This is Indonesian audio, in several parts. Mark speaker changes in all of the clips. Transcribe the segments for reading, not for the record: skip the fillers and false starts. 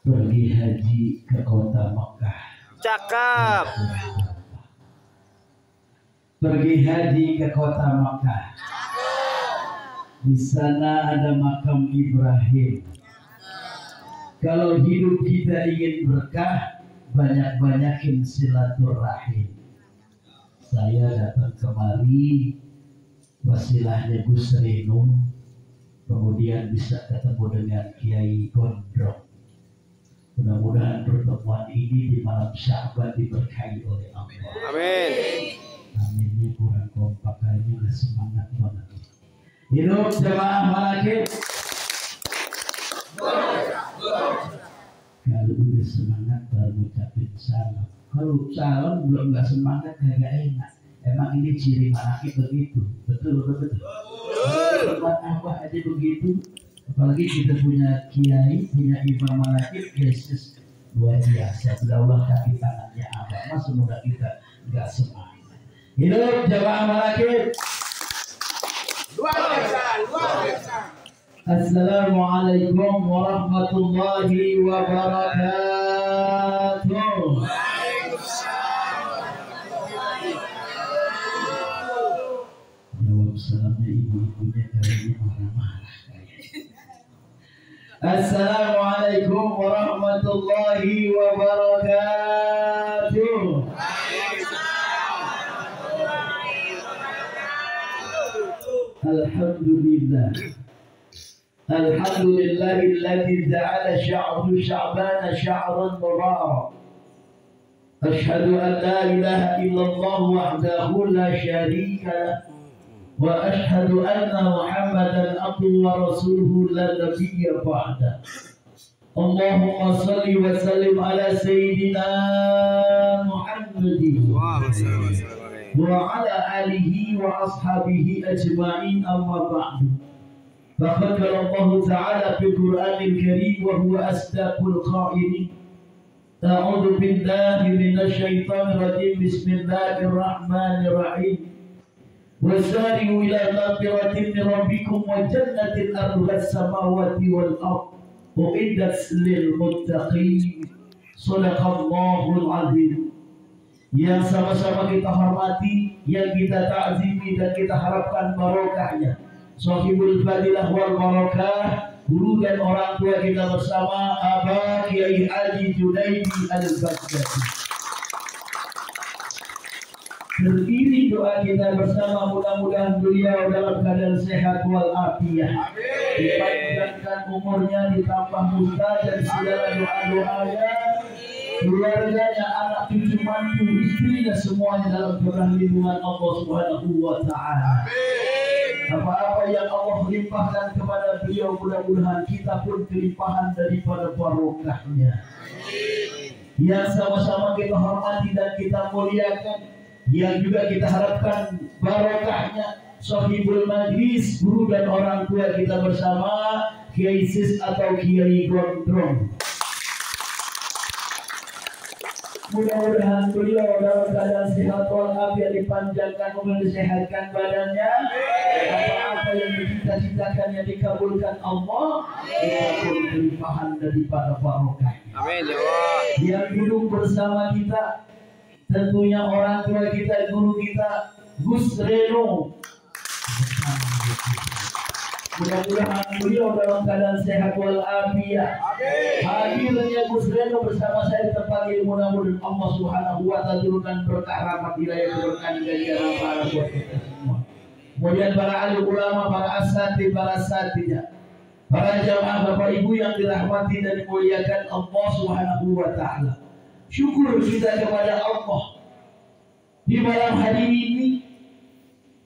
Speaker 1: pergi haji ke kota Mekah.
Speaker 2: Cakep.
Speaker 1: Pergi haji ke kota Mekah. Di sana ada makam Ibrahim. Kalau hidup kita ingin berkah, banyak-banyakin silaturahim. Saya datang kemari, wasilahnya Gus Reno, kemudian bisa ketemu dengan Kiai Gondrong. Mudah-mudahan pertemuan ini di malam Sya'ban diberkahi oleh Allah.
Speaker 2: Amin.
Speaker 1: Aminnya kurang kompak, kayaknya udah semangat banget. Hidup jemaah malakit. Kalau udah semangat baru ucapin salam. Kalau salam belum nggak semangat kagak enak. Emang ini ciri malakit begitu. Betul. Buat apa aja begitu. Apalagi kita punya kiai, punya imam malakit, Yesus luar biasa. Allah kaki tangannya abang, semoga kita nggak semangat. Hidup jemaah malakit.
Speaker 2: Luar biasa.
Speaker 1: Assalamualaikum warahmatullahi wabarakatuh. Jawab salamnya ibu-ibunya kayaknya marah-marah. Assalamualaikum warahmatullahi wabarakatuh. Alhamdulillah. Alhamdulillahilladzi ja'ala sya'ru sya'bana sya'ran mubarak. Asyhadu an la ilaha illallah wahdahu la syarika lah. Wa ashhadu anna Muhammadan abduhu wa rasuluhu la nabiyya ba'da. Allahumma salli wa sallim ala sayyidina Muhammadin wa ala alihi wa ashabihi ajma'in, amma ba'du. Faqad qala Allah ta'ala fil Qur'anil Karim wa huwa asdaqul qa'ilin. A'udzu billahi minasy syaithanir rajim. Bismillahir rahim. Wasari'u ila maghfiratin min rabbikum wa jannatin arduha as-samawati wal ardh u'iddat lil muttaqin. Shadaqallahul azim. Yang sama-sama kita hormati, yang kita ta'zimi dan kita harapkan barokahnya, Shahibul Fadilah wal Barakah, guru dan orang tua kita bersama, Abah Kiai Haji Junaidi Al-Baghdadi. Berdiri doa kita bersama, mudah-mudahan beliau dalam keadaan sehat walafiat, dipanjangkan umurnya, ditambah mustajab dan segala doa-doanya, keluarganya, anak cucu mantu, istrinya, semuanya dalam perlindungan Allah Subhanahu wa Ta'ala. Apa-apa yang Allah limpahkan kepada beliau, mudah-mudahan kita pun kelimpahan daripada barokahnya. Yang sama-sama kita hormati dan kita muliakan, yang juga kita harapkan barokahnya, Shahibul Majlis, guru dan orang tua kita bersama, Kiai Sis atau Kiai Gondrong. Mudah-mudahan beliau dalam keadaan sehat walafiat, dipanjangkan umur, disehatkan badannya. Apa-apa yang dicita-citakan yang dikabulkan Allah, kita pun kelimpahan daripada barokah.
Speaker 2: Amin ya Allah.
Speaker 1: Yang duduk bersama kita tentunya orang tua kita, guru kita, Gus Reno. Mudah-mudahan beliau dalam keadaan sehat walafiat. Hadirnya Gus Reno bersama saya terpanggil, mudah-mudahan Allah Subhanahu wa Ta'ala turunkan berkah rahmat hidayah keberkahan ganjaran para buat kita semua. Kemudian para alim ulama, para asatidz, para asatidz, para jamaah Bapak Ibu yang dirahmati dan dimuliakan Allah Subhanahu wa Ta'ala. Syukur kita kepada Allah di malam hari ini,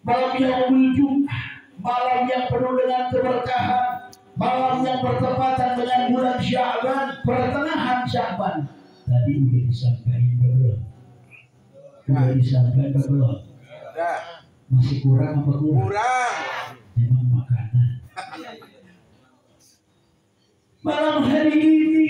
Speaker 1: malam yang Jumat, malam yang penuh dengan keberkahan, malam yang bertepatan dengan bulan Sya'ban, pertengahan Sya'ban. Tadi udah disampaikan belum? Udah disampaikan belum? Masih kurang apa kurang?
Speaker 2: Kurang.
Speaker 1: Memang makanan. Malam hari ini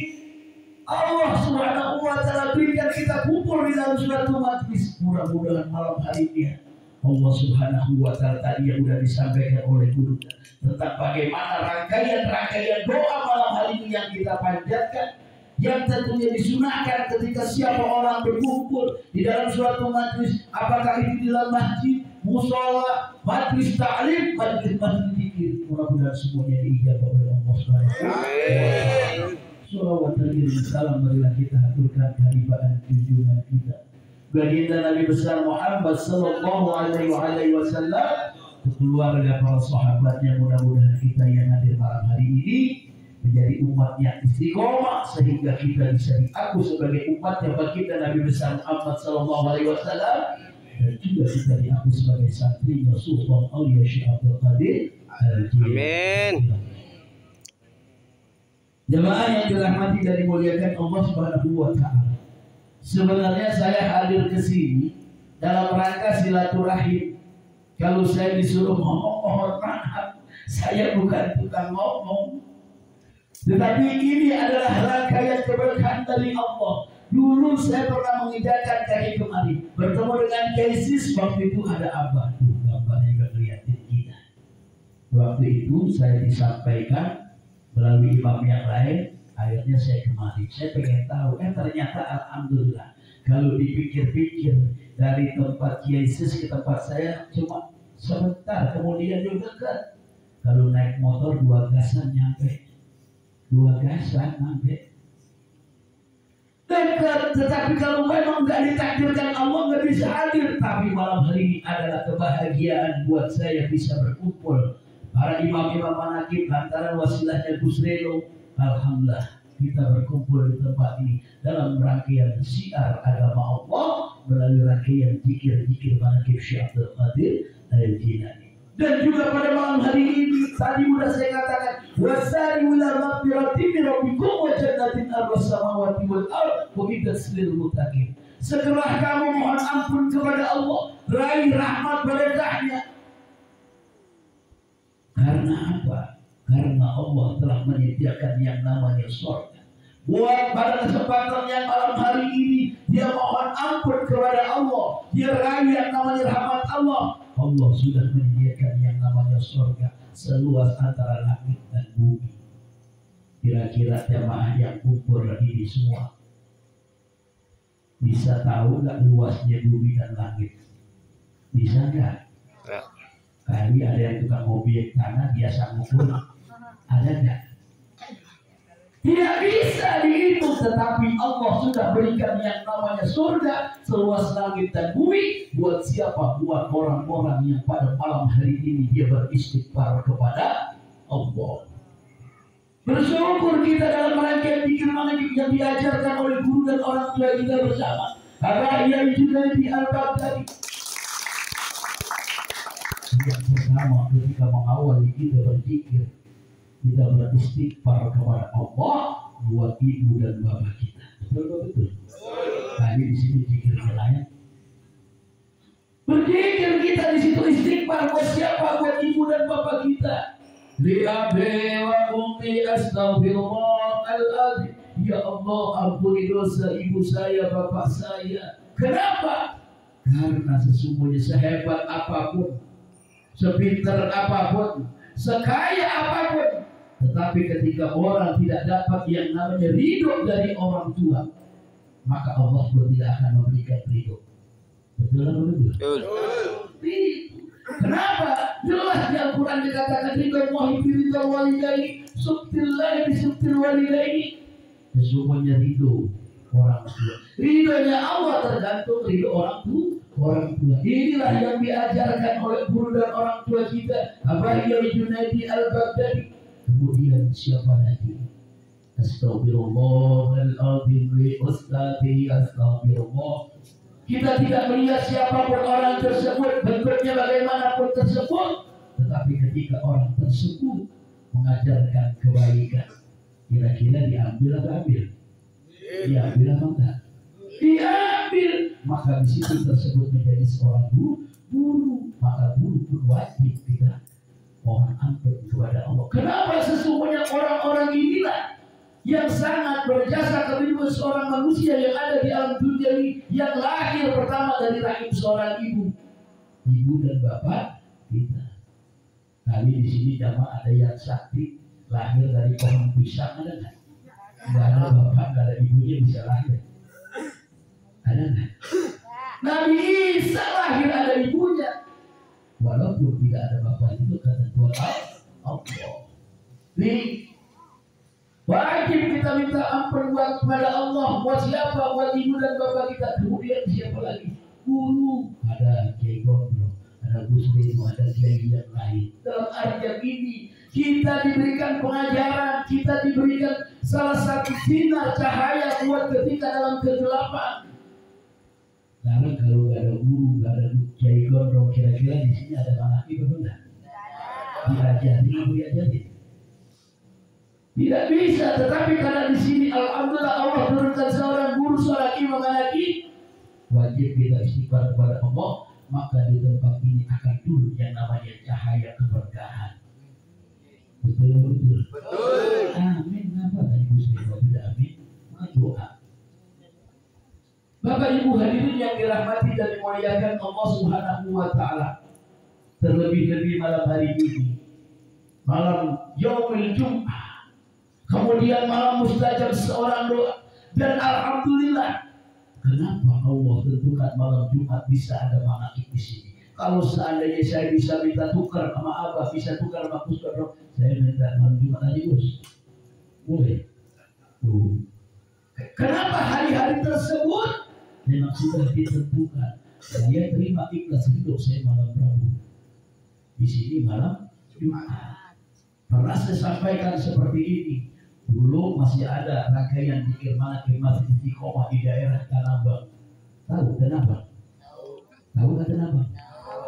Speaker 1: Allah Subhanahu wa Ta'ala berikan kita kumpul di dalam suatu majlis. Mudah-mudahan malam hari ini Allah Subhanahu wa Ta'ala tadi yang sudah disampaikan oleh guru tentang bagaimana rangkaian doa malam hari ini yang kita panjatkan, yang tentunya disunahkan ketika siapa orang berkumpul di dalam suatu majlis, apakah itu di dalam masjid, musola, majlis ta'lim, majlis zikir. Mudah-mudahan semuanya diijabah oleh Allah Subhanahu wa taala. Shalawat dan salam marilah kita aturkan kehadiran junjungan kita baginda Nabi besar Muhammad sallallahu alaihi wasallam, keluarga, para sahabatnya. Mudah-mudahan kita yang hadir malam hari ini menjadi umat yang istiqomah sehingga kita bisa diaku sebagai umat yang baginda Nabi besar Muhammad sallallahu alaihi wasallam, dan juga kita diaku sebagai santrinya Sultan Aulia Syekh Abdul Qadir Al-Jilani.
Speaker 2: Amin.
Speaker 1: Jemaah yang dirahmati dan dimuliakan Allah Subhanahu wa taala. Sebenarnya saya hadir ke sini dalam rangka silaturahim. Kalau saya disuruh ngomong, mohon maaf, saya bukan tukang ngomong. Tetapi ini adalah rangkaian keberkahan dari Allah. Dulu saya pernah menginjakan kaki kemari, bertemu dengan Kaisis. Waktu itu ada Abah, tuh gambarnya juga kelihatan kita. Waktu itu saya disampaikan melalui imam yang lain, akhirnya saya kemari. Saya pengen tahu, ternyata alhamdulillah kalau dipikir-pikir dari tempat Kaisis ke tempat saya cuma sebentar, kemudian juga dekat. Kalau naik motor 2 gasan nyampe, 2 gasan nyampe dekat. Tetapi kalau memang nggak ditakdirkan Allah nggak bisa hadir. Tapi malam hari ini adalah kebahagiaan buat saya bisa berkumpul para imam-imam manakib lantaran wasilahnya Gus Reno. Alhamdulillah kita berkumpul di tempat ini dalam rangkaian syiar agama Allah melalui rangkaian zikir-zikir manakib Syekh Abdul Qadir Al-Jilani. Dan juga pada malam hari ini tadi sudah saya katakan, wasari'u ila maghfiratin min rabbikum wa jannatin arduha samawati wal ardh uiddat lil muttaqin. Segera kamu mohon ampun kepada Allah, raih rahmat berkahnya. Karena apa? Karena Allah telah menyediakan yang namanya surga. Buat pada kesempatan yang malam hari ini, dia mohon ampun kepada Allah, dia raih yang namanya rahmat Allah. Allah sudah menyediakan yang namanya surga seluas antara langit dan bumi. Kira-kira jamaah yang kumpul ini semua bisa tahu nggak luasnya bumi dan langit? Bisa nggak? Kali ada yang tukang objek tanah dia sanggup pun, ada nggak? Tidak bisa dihitung, tetapi Allah sudah berikan yang namanya surga seluas langit dan bumi. Buat siapa? Buat orang-orang yang pada malam hari ini dia beristighfar kepada Allah. Bersyukur kita dalam rangkaian zikir manakib yang diajarkan oleh guru dan orang tua kita bersama. Abah Yai Junaidi Al-Baghdadi. Yang pertama ketika mengawali kita berzikir, kita beristighfar kepada Allah buat ibu dan bapak kita. Betul. Tadi di sini zikirnya lain. Berzikir kita di situ istighfar buat siapa? Buat ibu dan bapak kita. Li abi wa ummi astaghfirullahaladzim. Ya Allah, ampuni dosa ibu saya, bapak saya. Kenapa? Karena sesungguhnya sehebat apapun, sepintar apapun, sekaya apapun, tetapi ketika orang tidak dapat yang namanya ridho dari orang tua, maka Allah pun tidak akan memberikan ridho. Betul atau betul? Kenapa? Jelas di Al-Quran dikatakan ridho muhibbi ridho walidaini subtillahi bisubtil walidaini. Sesungguhnya ridho orang tua, ridhonya Allah tergantung ridho orang tua. Inilah yang diajarkan oleh guru dan orang tua kita, Abah Yai Junaidi Al-Baghdadi. Kemudian siapa lagi? Astagfirullahaladzim li ustadhi astagfirullah. Kita tidak melihat siapapun orang tersebut, bentuknya bagaimanapun tersebut, tetapi ketika orang tersebut mengajarkan kebaikan, kira-kira diambil atau ambil? Diambil atau enggak? Diambil. Maka di situ tersebut menjadi seorang guru, maka guru pun wajib kita mohon ampun kepada Allah. Kenapa? Sesungguhnya orang-orang inilah yang sangat berjasa kehidupan seorang manusia yang ada di alam dunia ini, yang lahir pertama dari rahim seorang ibu dan bapak kita. Kali di sini jamaah ada yang sakti lahir dari pohon pisang, ada nggak? Nggak ada bapak, nggak ada ibunya bisa lahir. Ada nggak? Nabi Isa lahir ada ibunya. Walaupun tidak ada bapak itu kata Tuhan Allah. Nih, wajib kita minta ampun buat kepada Allah. Buat siapa? Buat ibu dan bapak kita. Kemudian siapa lagi? Guru. Ada Kiai Gondrong, ada Gus Beno, ada Kiai yang lain. Dalam artian ini kita diberikan pengajaran, kita diberikan salah satu sinar cahaya buat ketika dalam kegelapan. Sekarang kalau nggak ada guru, nggak ada Kiai Gondrong, kira-kira di sini ada anak itu enggak? Diajari. Tidak bisa, tetapi karena di sini alhamdulillah Allah turunkan seorang guru, seorang imam lagi, wajib kita istighfar kepada Allah, maka di tempat ini akan turun yang namanya cahaya keberkahan. Betul. Amin. Kenapa tadi Gus Beno tidak amin? Doa. Bapak Ibu hadirin yang dirahmati dan dimuliakan Allah Subhanahu wa taala. Terlebih-lebih malam hari ini, malam Yaumul Jum'ah. Kemudian malam mustajab seorang doa, dan alhamdulillah kenapa Allah tentukan malam Jumat bisa ada manaqib di sini. Kalau seandainya saya bisa minta tukar sama Abah, bisa tukar sama Gus Beno, saya minta malam Jumat aja Gus. Boleh. Kenapa hari-hari tersebut memang sudah ditentukan. Saya terima ikhlas hidup saya malam Rabu. Di sini malam Jumat. Pernah saya sampaikan seperti ini. Dulu masih ada rangkaian zikir manaqib Masjid Istiqomah di daerah Tanabang. Tahu kenapa? Tahu nggak kenapa?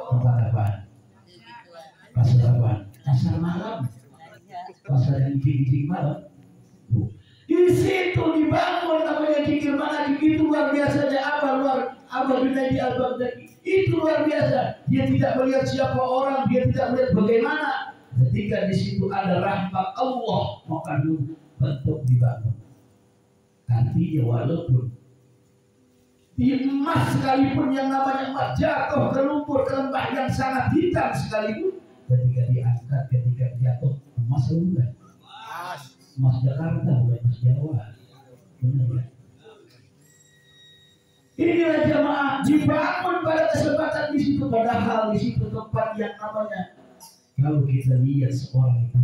Speaker 1: Tempat apaan? Pasar apaan? Pasar malam. Pasar yang dikit malam. Di situ dibangun namanya zikir manaqib, itu luar biasanya Abah Junaidi Al-Baghdadi. Itu luar biasa. Dia tidak melihat siapa orang, dia tidak melihat bagaimana. Ketika di situ ada rahmat Allah, maka bentuk dibangun. Artinya walaupun di emas sekalipun yang namanya emas jatuh ke lumpur, ke lembah yang sangat hitam sekalipun, ketika diangkat, ketika jatuh emas lembah. Emas Jakarta bukan emas Jawa. Benar ya? Inilah jamaah dibangun pada kesempatan di situ, padahal di situ tempat yang namanya, kalau kita lihat seorang itu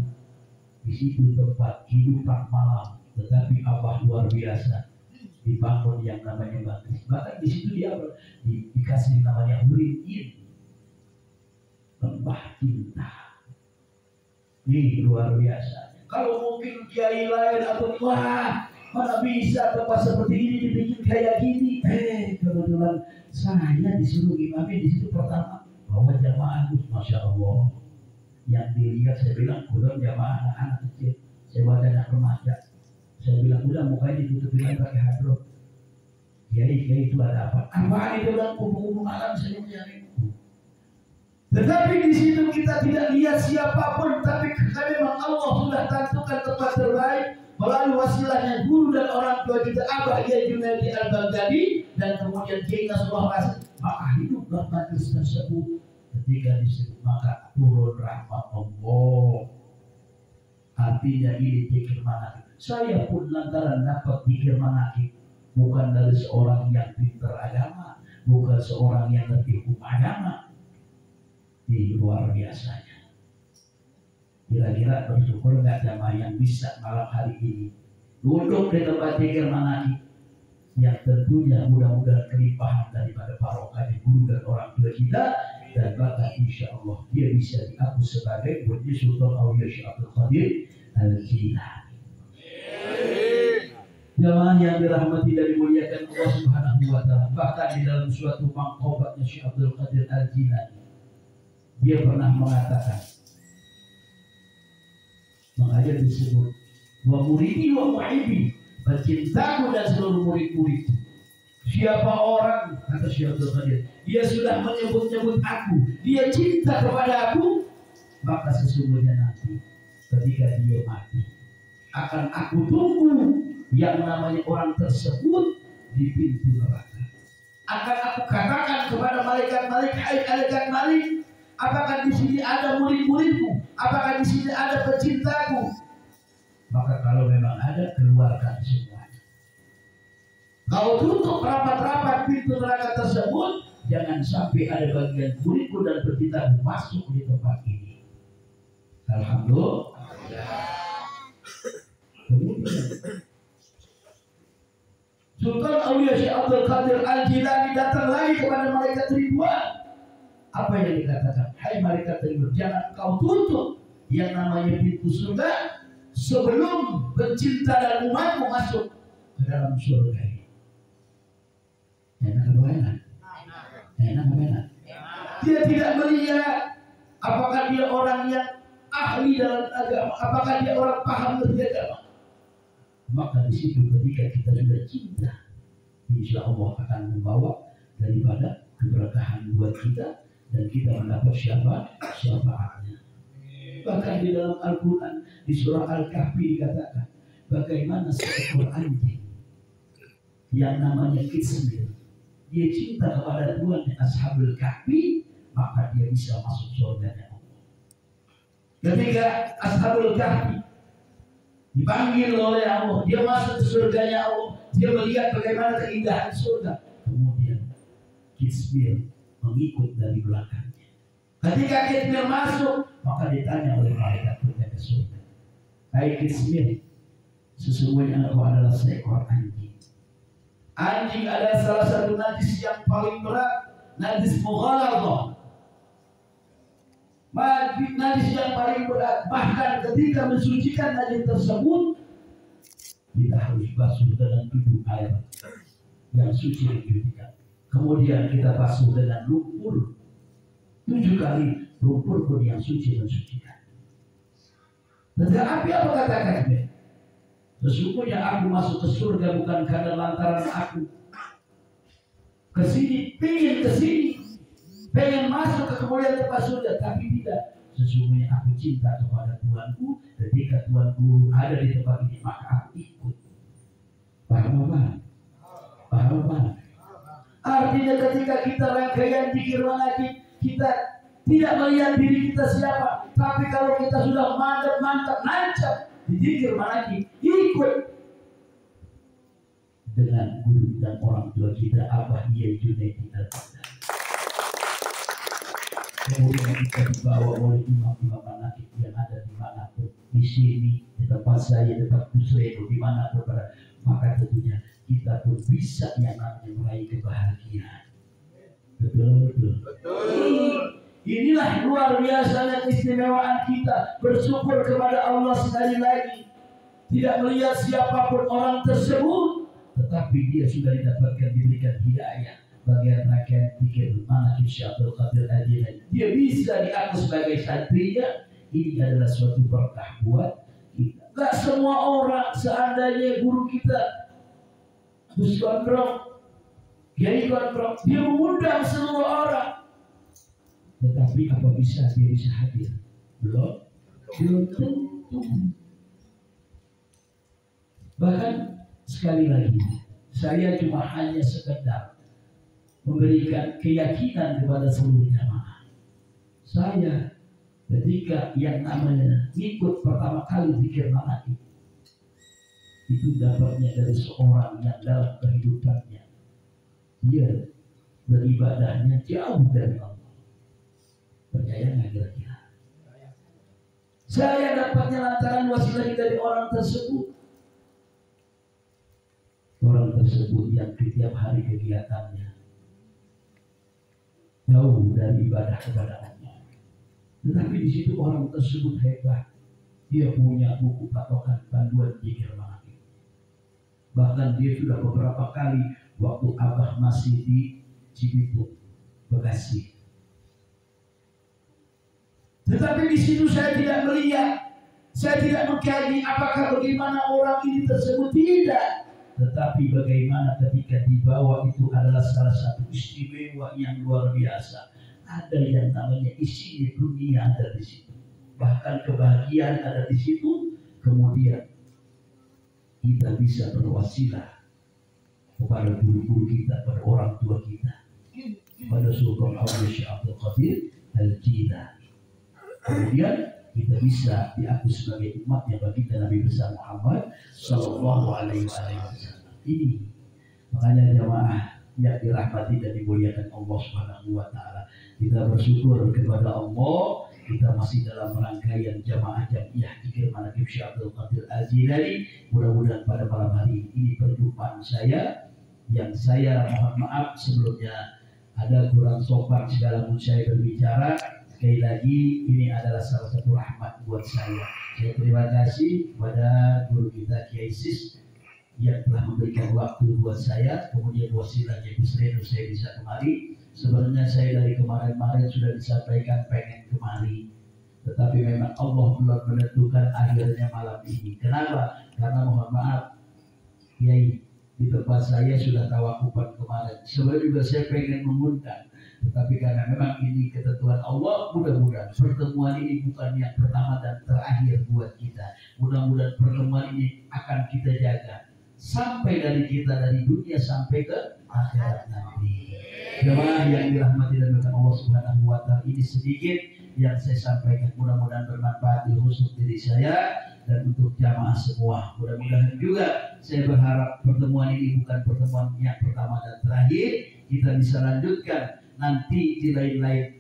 Speaker 1: di situ tempat kehidupan malam, tetapi Abah luar biasa dibangun yang namanya batis. Bahkan di situ dia dikasih namanya Hurin, lembah cinta. Ini luar biasa. Kalau mungkin kiai lain atau wah mana bisa tempat seperti ini dibikin kayak gini. Kebetulan saya disuruh imamin di situ pertama bawa jamaah, masya Allah. Yang dilihat saya bilang udah jamaah anak-anak kecil, saya bawa anak remaja. Saya bilang udah mukanya ditutupin pakai hadroh. Kiai itu ada apa? Apaan itu udah kumpul-kumpul malam saya mencari. Tetapi di situ kita tidak lihat siapapun, tapi memang Allah sudah tentukan tempat terbaik melalui wasilahnya guru dan orang tua kita Abah Kiai Junaidi Al-Baghdadi dan kemudian Kiai Nasrullah Rasid. Maka hiduplah majelis tersebut. Ketika disebut maka turun rahmat Allah. Artinya ini zikir manaqib. Saya pun lantaran dapat zikir manaqib bukan dari seorang yang pintar agama, bukan seorang yang ngerti hukum agama. Di luar biasanya. Kira-kira bersyukur nggak jamaah yang bisa malam hari ini duduk di tempat zikir manaqib yang tentunya mudah-mudahan kelimpahan daripada barokahnya guru dan orang tua kita, dan bahkan insya Allah dia bisa diaku sebagai wali Sultan Aulia Syekh Abdul Qadir Al-Jilani. Jamaah yang dirahmati dan dimuliakan Allah Subhanahu wa taala, bahkan di dalam suatu maqabatnya Syekh Abdul Qadir Al-Jilani dia pernah mengatakan, makanya disebut wa muridi wa muhibbi, pencintaku dan seluruh murid-murid. Siapa orang, kata Syekh Abdul Qadir, dia sudah menyebut-nyebut aku, dia cinta kepada aku, maka sesungguhnya nanti ketika dia mati akan aku tunggu yang namanya orang tersebut di pintu neraka. Akan aku katakan kepada malaikat-malaikat, hai malaikat Malik, apakah di sini ada murid-muridku? Apakah di sini ada pecintaku? Maka kalau memang ada, keluarkan semua. Kau tutup rapat-rapat pintu neraka tersebut, jangan sampai ada bagian kulitku dan bertindak masuk di tempat ini. Alhamdulillah. Kemudian Sultan Aulia Syekh Abdul Qadir Al-Jilani datang lagi kepada malaikat Ridwan. Apa yang dikatakan? Hai malaikat Ridwan, jangan kau tutup yang namanya pintu surga sebelum pencinta dan umatmu masuk ke dalam surga ini. Enak atau enak? Enak atau enak? Dia tidak melihat apakah dia orang yang ahli dalam agama, apakah dia orang paham dari agama. Maka di situ ketika kita sudah cinta, insya Allah akan membawa daripada keberkahan buat kita dan kita mendapat syafaatnya. Bahkan di dalam Al-Quran di surah Al-Kahfi dikatakan bagaimana seekor anjing yang namanya Kismir, dia cinta kepada Tuhan Ashabul Kahfi, maka dia bisa masuk surganya Allah. Ketika Ashabul Kahfi dipanggil oleh Allah, dia masuk ke surganya Allah, dia melihat bagaimana keindahan surga. Kemudian Kismir mengikut dari belakangnya. Ketika Kismir masuk, maka ditanya oleh malaikat penjaga surga, hai Kismir, sesungguhnya engkau adalah seekor anjing. Anjing adalah salah satu najis yang paling berat, najis mughaladhah. Najis yang paling berat, bahkan ketika mensucikan najis tersebut kita harus basuh dengan 7 air yang suci dicucikan. Kemudian kita basuh dengan lumpur 7 kali, lumpur pun yang suci mensucikan. Tetapi apa kata-katanya? Sesungguhnya aku masuk ke surga bukan karena lantaran aku kesini, pengen masuk ke kemuliaan tempat surga, tapi tidak. Sesungguhnya aku cinta kepada Tuhanku. Ketika Tuhanku ada di tempat ini, maka aku ikut. Paham apa? Paham apa? Artinya ketika kita rangkaian zikir manaqib, kita tidak melihat diri kita siapa, tapi kalau kita sudah mantap nancap di zikir manaqib, ikut dengan guru dan orang tua kita, Abah Yai Junaidi Al-Baghdadi. Kemudian kita dibawa oleh imam-imam manaqib yang ada di manapun, di sini, di tempat saya, di tempat Kusredo, di mana berada, maka tentunya kita pun bisa yang namanya meraih kebahagiaan. Betul. Inilah luar biasanya keistimewaan kita, bersyukur kepada Allah sekali lagi. Tidak melihat siapapun orang tersebut, tetapi dia sudah diberikan hidayah. Bagian rakyat pikir manaqib Syekh Abdul Qadir Al-Jilani, dia bisa diaku sebagai santrinya. Ini adalah suatu berkah buat kita. Gak semua orang, seandainya guru kita Gus Gondrong, Kiai Gondrong, dia mengundang semua orang, tetapi apa bisa dia bisa hadir? Belum tentu. Bahkan sekali lagi, saya cuma hanya sekedar memberikan keyakinan kepada seluruh jamaah. Saya ketika yang namanya ikut pertama kali zikir manaqib, itu dapatnya dari seorang yang dalam kehidupannya dia beribadahnya jauh dari Allah. Percaya nggak kira-kira? Saya dapatnya lantaran wasilah dari orang tersebut. Orang tersebut yang setiap hari kegiatannya jauh dari ibadah kepada Allah. Tetapi di situ orang tersebut hebat. Dia punya buku patokan panduan zikir manaqib. Bahkan dia sudah beberapa kali waktu Abah masih di Cibitung, Bekasi. Tetapi di situ saya tidak melihat, saya tidak mengkaji apakah bagaimana orang ini tersebut, tidak. Tetapi bagaimana ketika dibawa itu adalah salah satu istimewa yang luar biasa. Ada yang namanya isi dunia ada di situ. Bahkan kebahagiaan ada di situ. Kemudian kita bisa berwasilah kepada guru-guru kita, pada orang tua kita, pada Sultan Aulia Syekh Abdul Qadir Al-Jilani. Kemudian kita bisa diaku sebagai umatnya baginda Nabi besar Muhammad Sallallahu Alaihi Wasallam. Ini makanya jamaah yang dirahmati dan dimuliakan Allah Subhanahu Wa Taala, kita bersyukur kepada Allah, kita masih dalam rangkaian jamaah jamiah Zikir Manaqib Syekh Abdul Qadir Al-Jilani. Mudah-mudahan pada malam hari ini perjumpaan saya yang saya mohon maaf sebelumnya ada kurang sopan segala pun saya berbicara. Sekali lagi ini adalah salah satu rahmat buat saya. Saya terima kasih kepada guru kita Kiai Sis yang telah memberikan waktu buat saya, kemudian wasilah Kiai Busreno saya bisa kemari. Sebenarnya saya dari kemarin-kemarin sudah disampaikan pengen kemari, tetapi memang Allah belum menentukan akhirnya malam ini. Kenapa? Karena mohon maaf Kiai, di tempat saya sudah tawakupan kemarin. Sebenarnya juga saya pengen mengundang, tetapi karena memang ini ketentuan Allah, mudah-mudahan pertemuan ini bukan yang pertama dan terakhir buat kita. Mudah-mudahan pertemuan ini akan kita jaga sampai dari kita dari dunia sampai ke akhirat nanti. Jemaah yang dirahmati dan berkat Allah Subhanahu Wa Taala, ini sedikit yang saya sampaikan, mudah-mudahan bermanfaat khusus diri saya dan untuk jamaah semua. Mudah-mudahan juga saya berharap pertemuan ini bukan pertemuan yang pertama dan terakhir, kita bisa lanjutkan nanti di lain-lain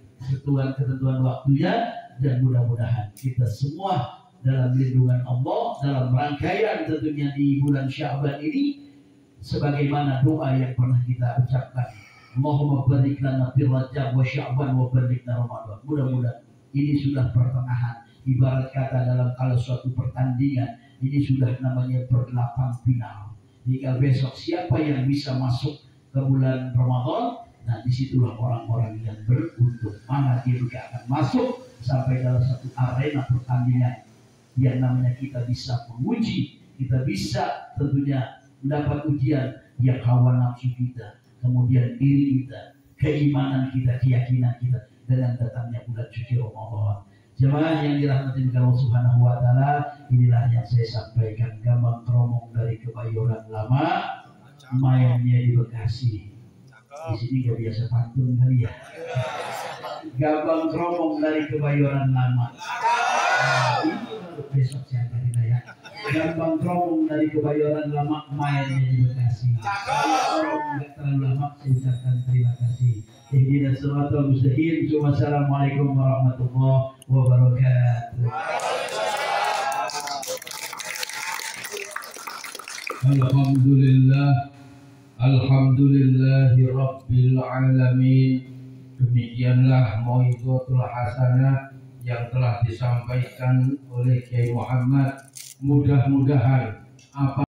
Speaker 1: ketentuan waktunya, dan mudah-mudahan kita semua dalam lindungan Allah dalam rangkaian tentunya di bulan Sya'ban ini, sebagaimana doa yang pernah kita ucapkan, Allahumma barik lana fi Rajab wa Sya'ban wa barik lana Ramadan. Mudah-mudahan ini sudah pertengahan, ibarat kata dalam kalau suatu pertandingan ini sudah namanya berdelapan final. Jika besok siapa yang bisa masuk ke bulan Ramadan, nah disitulah orang-orang yang beruntung. Mana dia juga akan masuk sampai dalam satu arena pertandingan yang namanya kita bisa menguji, kita bisa tentunya mendapat ujian yang hawa nafsu kita, kemudian diri kita, keimanan kita, keyakinan kita dengan datangnya bulan suci Ramadan. Jemaah yang dirahmati Allah Subhanahu Wa Taala, inilah yang saya sampaikan. Gambang Kromong dari Kebayoran Lama, mainnya di Bekasi. Di sini gak biasa pantun kali ya. Gambang Kromong dari Kebayoran Lama. Ini besok saya cari ya. Gambang Kromong dari Kebayoran Lama, mainnya di Bekasi. Kalau nggak terlalu lama, saya ucapkan terima kasih. Ihdinas siratal mustaqim. Wassalamualaikum warahmatullahi wabarakatuh. Alhamdulillahi rabbil alamin. Demikianlah mau'izatul hasanah yang telah disampaikan oleh Kiai Muhammad. Mudah-mudahan apa